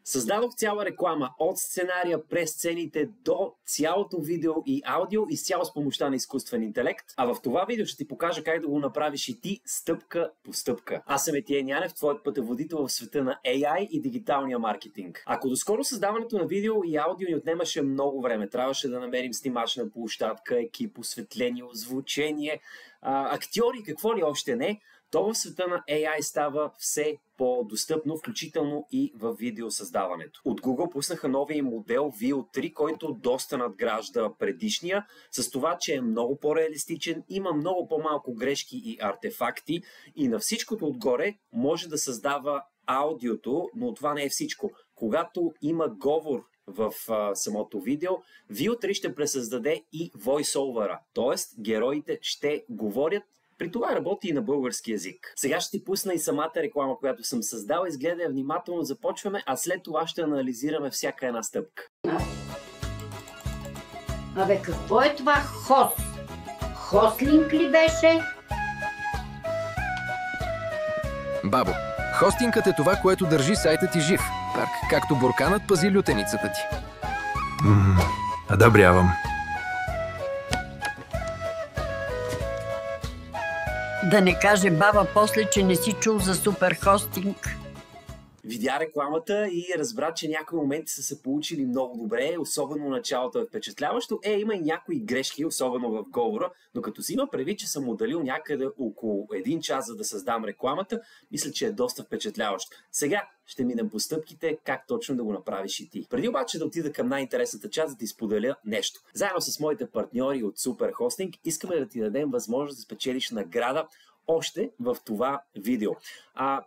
Създадох цяла реклама от сценария през сцените до цялото видео и аудио, изцяло с помощта на изкуствен интелект. А в това видео ще ти покажа как да го направиш и ти стъпка по стъпка. Аз съм Етиен Янев, твоят пътеводител в света на AI и дигиталния маркетинг. Ако доскоро създаването на видео и аудио ни отнемаше много време, трябваше да намерим снимачна площадка, екип, осветление, озвучение, актьори, какво ли още не, то в света на AI става все по-достъпно, включително и в видеосъздаването. От Google пуснаха новия модел Veo 3, който доста надгражда предишния, с това, че е много по-реалистичен, има много по-малко грешки и артефакти и на всичкото отгоре може да създава аудиото, но това не е всичко. Когато има говор в самото видео, Veo 3 ще пресъздаде и voice-over-а, т.е. героите ще говорят. При това работи и на български язик. Сега ще ти пусна и самата реклама, която съм създал. Изгледай я внимателно, започваме, а след това ще анализираме всяка една стъпка. Абе, какво е това хост? Хостлинг ли беше? Бабо, хостингът е това, което държи сайта ти жив. Так, както бурканът пази лютеницата ти. Одобрявам. Да не каже баба после, че не си чул за супер хостинг. Видя рекламата и разбра, че някои моменти са се получили много добре, особено началото е впечатляващо. Има и някои грешки, особено в говора, но като си има предвид, че съм отделил някъде около 1 час, за да създам рекламата, мисля, че е доста впечатляващо. Сега ще минем по стъпките, как точно да го направиш и ти. Преди обаче да отида към най-интересната част, да ти споделя нещо. Заедно с моите партньори от Super Hosting искаме да ти дадем възможност да спечелиш награда още в това видео.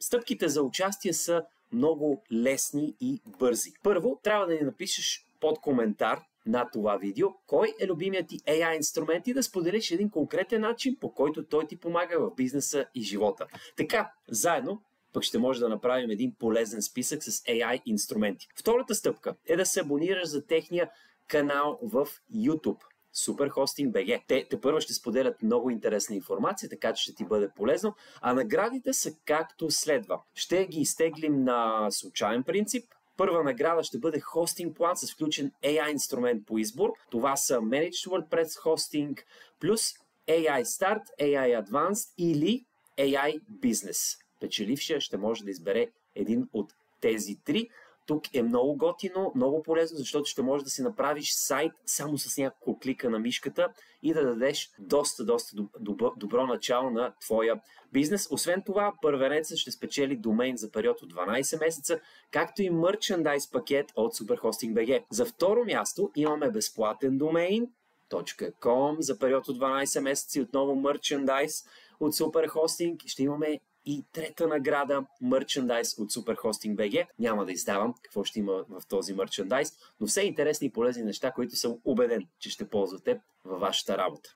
Стъпките за участие са много лесни и бързи. Първо, трябва да ни напишеш под коментар на това видео кой е любимият ти AI инструмент и да споделиш един конкретен начин, по който той ти помага в бизнеса и живота. Така, заедно пък ще може да направим един полезен списък с AI инструменти. Втората стъпка е да се абонираш за техния канал в YouTube. Super Hosting BG. Те първо ще споделят много интересна информация, така че ще ти бъде полезно, а наградите са както следва. Ще ги изтеглим на случайен принцип. Първа награда ще бъде хостинг план с включен AI инструмент по избор. Това са Managed WordPress Hosting плюс AI Start, AI Advanced или AI Business. Печелившия ще може да избере един от тези 3. Тук е много готино, много полезно, защото ще можеш да си направиш сайт само с няколко клика на мишката и да дадеш доста добро начало на твоя бизнес. Освен това, първенецът ще спечели домейн за период от 12 месеца, както и мерчендайз пакет от Superhosting BG. За второ място имаме безплатен домейн .com за период от 12 месеца и отново мерчендайз от Superhosting. Ще имаме и трета награда, мерчендайз от Superhosting BG. Няма да издавам какво ще има в този мерчендайз, но все интересни и полезни неща, които съм убеден, че ще ползвате във вашата работа.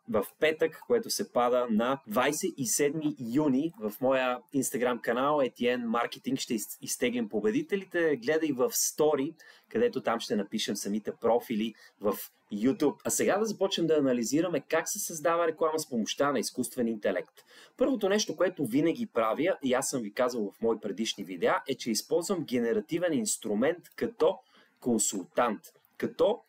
В петък, което се пада на 27 юни, в моя Instagram канал Etien Marketing ще изтеглим победителите. Гледай в Story, където там ще напишем самите профили в YouTube. А сега да започнем да анализираме как се създава реклама с помощта на изкуствен интелект. Първото нещо, което винаги правя, и аз съм ви казал в мои предишни видеа, е, че използвам генеративен инструмент като консултант, като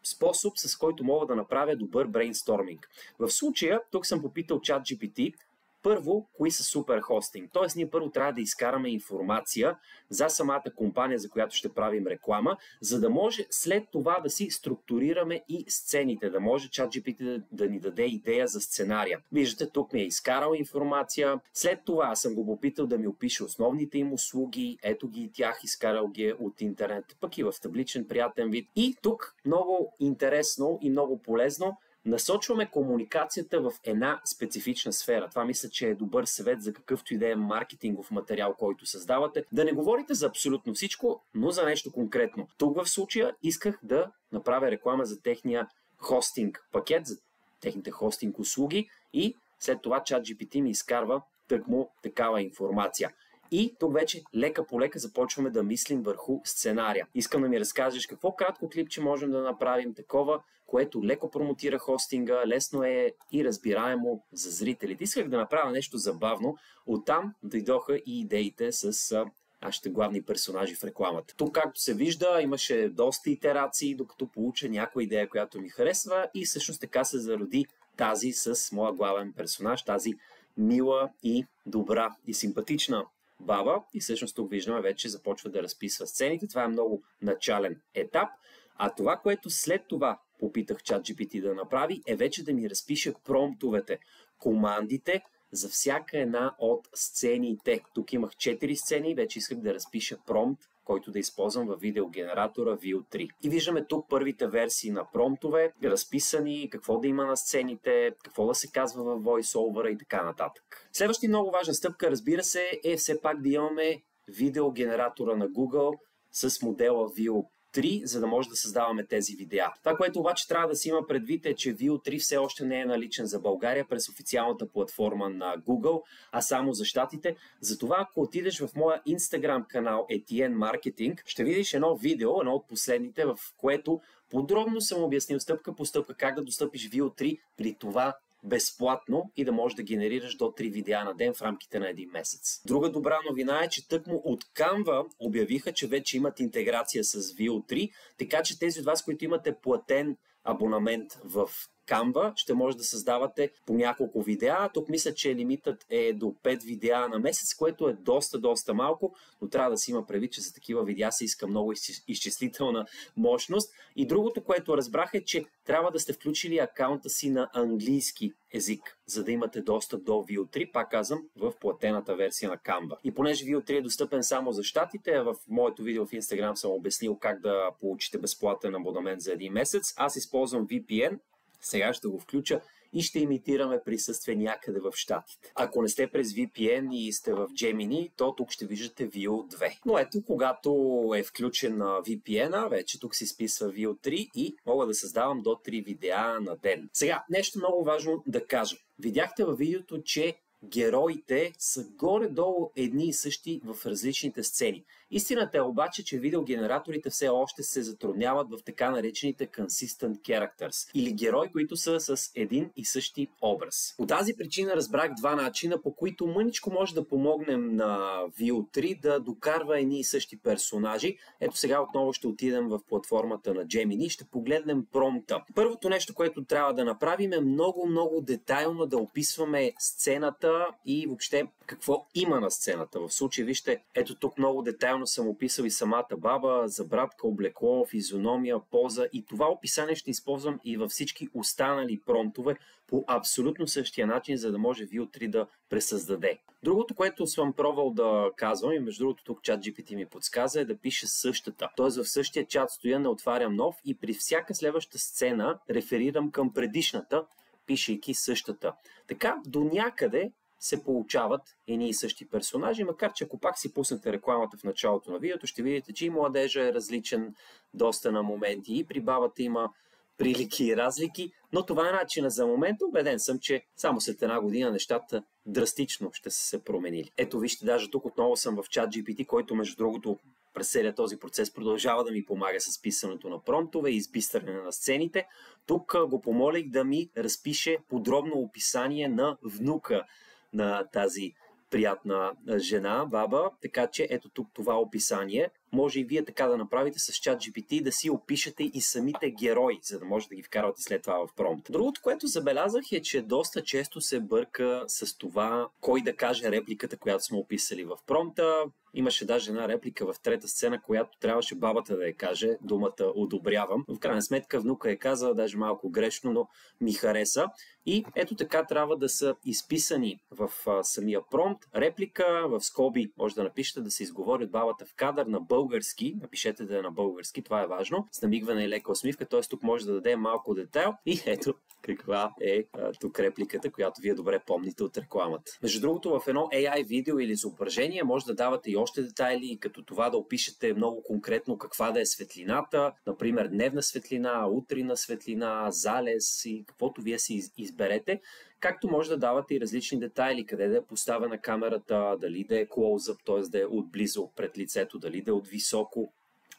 способ, с който мога да направя добър брейнсторминг. В случая, тук съм попитал ChatGPT, първо, кои са Super Hosting. Тоест, ние първо трябва да изкараме информация за самата компания, за която ще правим реклама, за да може след това да си структурираме и сцените, да може ChatGPT да ни даде идея за сценария. Виждате, тук ми е изкарал информация. След това съм го попитал да ми опише основните им услуги. Ето ги и тях, изкарал ги от интернет, пък и в табличен приятен вид. И тук много интересно и много полезно насочваме комуникацията в една специфична сфера. Това мисля, че е добър съвет за какъвто и да е маркетингов материал, който създавате. Да не говорите за абсолютно всичко, но за нещо конкретно. Тук в случая исках да направя реклама за техния хостинг пакет, за техните хостинг услуги и след това ChatGPT ми изкарва тъкмо такава информация. И тук вече лека по лека започваме да мислим върху сценария. Искам да ми разкажеш какво кратко клипче можем да направим такова, което леко промотира хостинга, лесно е и разбираемо за зрителите. Исках да направя нещо забавно, оттам дойдоха и идеите с нашите главни персонажи в рекламата. Тук, както се вижда, имаше доста итерации, докато получа някоя идея, която ми харесва и всъщност така се зароди тази с моя главен персонаж, тази мила и добра и симпатична баба. И всъщност тук виждаме вече започва да разписва сцените. Това е много начален етап. А това, което след това попитах ChatGPT да направи, е вече да ми разпише промптовете, командите за всяка една от сцените. Тук имах 4 сцени и вече исках да разпиша промпт, който да използвам във видеогенератора Veo3. И виждаме тук първите версии на промптове, разписани, какво да има на сцените, какво да се казва във VoiceOver и така нататък. Следваща много важна стъпка, разбира се, е все пак да имаме видеогенератора на Google с модела Veo3, за да може да създаваме тези видеа. Това, което обаче трябва да си има предвид е, че Veo3 все още не е наличен за България през официалната платформа на Google, а само за щатите. Затова, ако отидеш в моя Instagram канал ETN Marketing, ще видиш едно видео, едно от последните, в което подробно съм обяснил стъпка по стъпка как да достъпиш Veo3 при това безплатно и да можеш да генерираш до 3 видеа на ден в рамките на един месец. Друга добра новина е, че тъкмо от Canva обявиха, че вече имат интеграция с Veo3, така че тези от вас, които имате платен абонамент в Canva, ще може да създавате по няколко видеа. Тук мисля, че лимитът е до 5 видеа на месец, което е доста малко, но трябва да си има предвид, че за такива видеа се иска много изчислителна мощност. И другото, което разбрах е, че трябва да сте включили акаунта си на английски език, за да имате достъп до Veo3, пак казвам, в платената версия на Canva. И понеже Veo3 е достъпен само за щатите, в моето видео в Instagram съм обяснил как да получите безплатен абонамент за един месец. Аз използвам VPN. Сега ще го включа и ще имитираме присъствие някъде в щатите. Ако не сте през VPN и сте в Gemini, то тук ще виждате Veo 2. Но ето, когато е включен на VPN-а, вече тук се изписва Veo 3 и мога да създавам до 3 видеа на ден. Сега, нещо много важно да кажа. Видяхте във видеото, че героите са горе-долу едни и същи в различните сцени. Истината е обаче, че видеогенераторите все още се затрудняват в така наречените consistent characters, или герои, които са с един и същи образ. По тази причина разбрах два начина, по които мъничко може да помогнем на Veo 3 да докарва едни и същи персонажи. Ето сега отново ще отидем в платформата на Gemini и ще погледнем промпта. Първото нещо, което трябва да направим е много детайлно да описваме сцената и въобще какво има на сцената. В случай, вижте, ето тук много детайлно съм описал и самата баба, забрадка, облекло, физиономия, поза, и това описание ще използвам и във всички останали промптове по абсолютно същия начин, за да може Veo 3 да пресъздаде. Другото, което съм пробвал да казвам, и между другото тук ChatGPT ми подсказа, е да пише същата. Т.е. в същия чат стоя, не отварям нов и при всяка следваща сцена реферирам към предишната, пишейки същата. Така до някъде се получават едни и същи персонажи, макар че ако пак си пуснете рекламата в началото на видеото, ще видите, че и младежа е различен доста на моменти, и при бабата има прилики и разлики, но това е начинът за момента. Убеден съм, че само след една година нещата драстично ще са се променили. Ето вижте, даже тук отново съм в ChatGPT, който между другото през целия този процес продължава да ми помага с писането на промптове и избистране на сцените. Тук го помолих да ми разпише подробно описание на внука на тази приятна жена, баба, така че ето тук това описание. Може и вие така да направите с ChatGPT, да си опишете и самите герои, за да може да ги вкарвате след това в промпт. Другото, което забелязах, е, че доста често се бърка с това кой да каже репликата, която сме описали в промпта. Имаше даже една реплика в трета сцена, която трябваше бабата да я каже думата "одобрявам". В крайна сметка внука е казала, даже малко грешно, но ми хареса. И ето така трябва да са изписани в самия промпт. Реплика в скоби може да напишете да се изговори от бабата в кадър на български. Напишете да е на български, това е важно. С намигване и лека усмивка, т.е. тук може да даде малко детайл. И ето каква е тук репликата, която вие добре помните от рекламата. Между другото, в едно AI видео или изображение може да давате и още детайли, като това да опишете много конкретно каква да е светлината, например дневна светлина, утринна светлина, залез и каквото вие си изберете. Както може да давате и различни детайли, къде да е поставена камерата, дали да е close-up, т.е. да е отблизо пред лицето, дали да е от високо.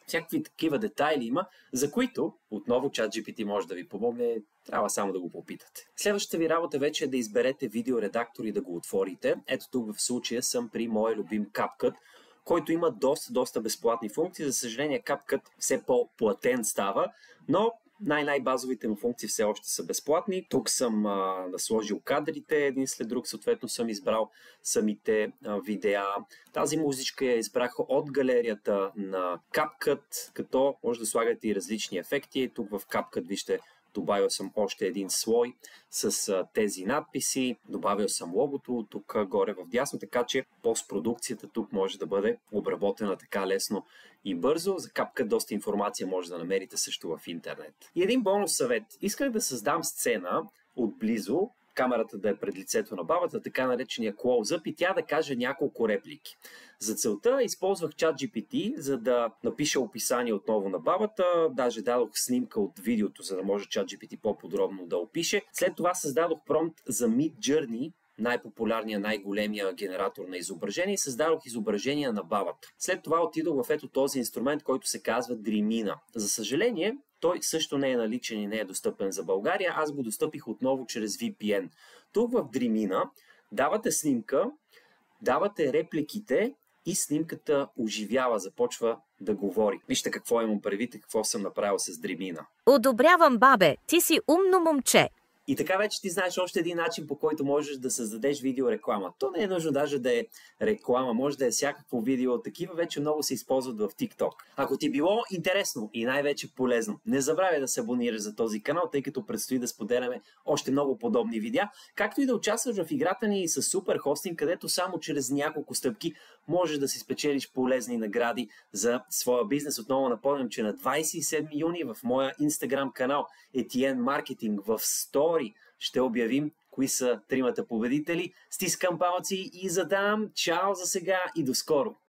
Всякакви такива детайли има, за които отново ChatGPT може да ви помогне, трябва само да го попитате. Следващата ви работа вече е да изберете видеоредактор и да го отворите. Ето тук в случая съм при моя любим CapCut, който има доста безплатни функции. За съжаление, CapCut все по-платен става, но най-базовите му функции все още са безплатни. Тук съм насложил кадрите един след друг, съответно съм избрал самите видеа. Тази музичка я избрах от галерията на CapCut, като може да слагате и различни ефекти. Тук в CapCut вижте, добавил съм още един слой с тези надписи, добавил съм логото тук горе в дясно, така че постпродукцията тук може да бъде обработена така лесно и бързо. За CapCut доста информация може да намерите също в интернет. И един бонус съвет. Исках да създам сцена отблизо, камерата да е пред лицето на бабата, така наречения close-up, и тя да каже няколко реплики. За целта използвах ChatGPT, за да напиша описание отново на бабата, даже дадох снимка от видеото, за да може ChatGPT по-подробно да опише. След това създадох промпт за Midjourney, най-популярния, най-големия генератор на изображение, и създадох изображения на бабата. След това отидох в ето този инструмент, който се казва Dreamina. За съжаление, той също не е наличен и не е достъпен за България. Аз го достъпих отново чрез VPN. Тук в Dreamina давате снимка, давате репликите и снимката оживява, започва да говори. Вижте какво имам предвид и какво съм направил с Dreamina. Одобрявам, бабе, ти си умно момче. И така вече ти знаеш още един начин, по който можеш да създадеш видеореклама. То не е нужно даже да е реклама, може да е всякакво видео. Такива вече много се използват в TikTok. Ако ти е било интересно и най-вече полезно, не забравяй да се абонираш за този канал, тъй като предстои да споделяме още много подобни видеа, както и да участваш в играта ни с Супер Хостинг, където само чрез няколко стъпки можеш да си спечелиш полезни награди за своя бизнес. Отново напомням, че на 27 юни в моя Instagram канал ETN Marketing в Story ще обявим кои са тримата победители. Стискам палци и задам. Чао за сега и до скоро!